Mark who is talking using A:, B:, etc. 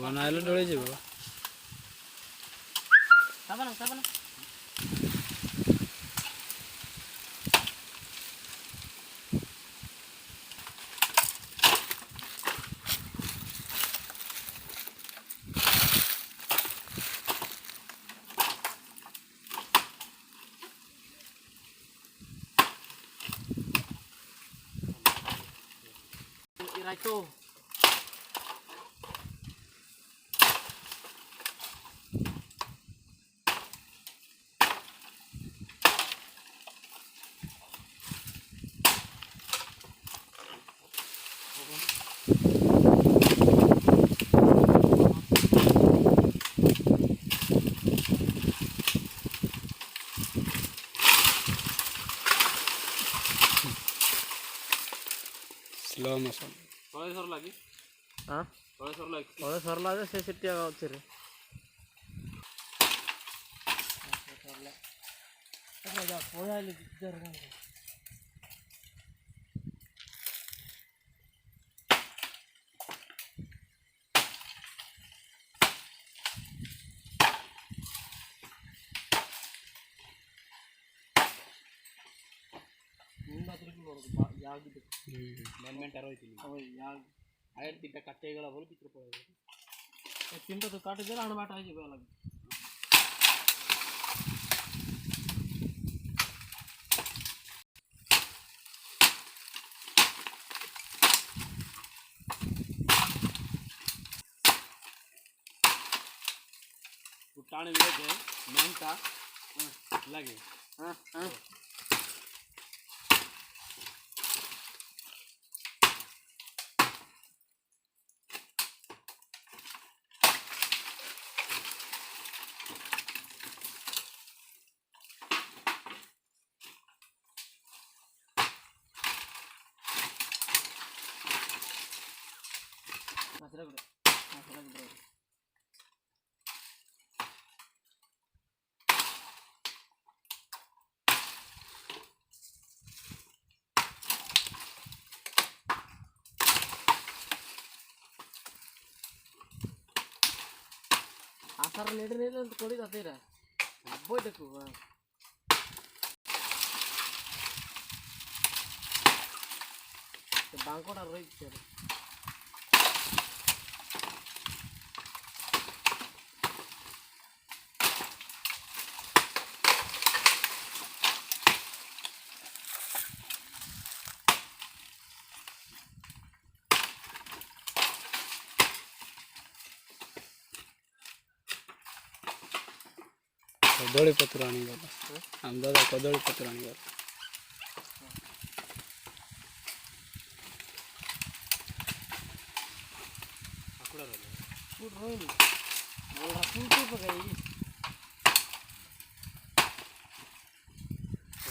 A: बनाइले डोले जीव
B: Iraito.
A: Slow motion
B: Kalau sor lagi?
C: Hah?
B: Kalau sor lagi?
C: Kalau sor aja saya setia kau ciri. Apa ya? Kau yang lebih jarang. Ini macam itu loh, ya gitu.
B: Main taruh itu.
C: Oh ya.
B: Air tidak kaca gala boleh pikir pada.
C: Cinta tu kaat je lah, anak bata aja betul lagi.
B: Putane bila je, mangta lagi.
C: Masih lagi. Asar leader itu kau lihat tidak? Boy deku. Bangkot ada right sir.
A: कदली पत्र आनीगला हम दादा कदली पत्र आनीगला
B: Aku dah rolling.
C: Good rolling. Orang putih pakai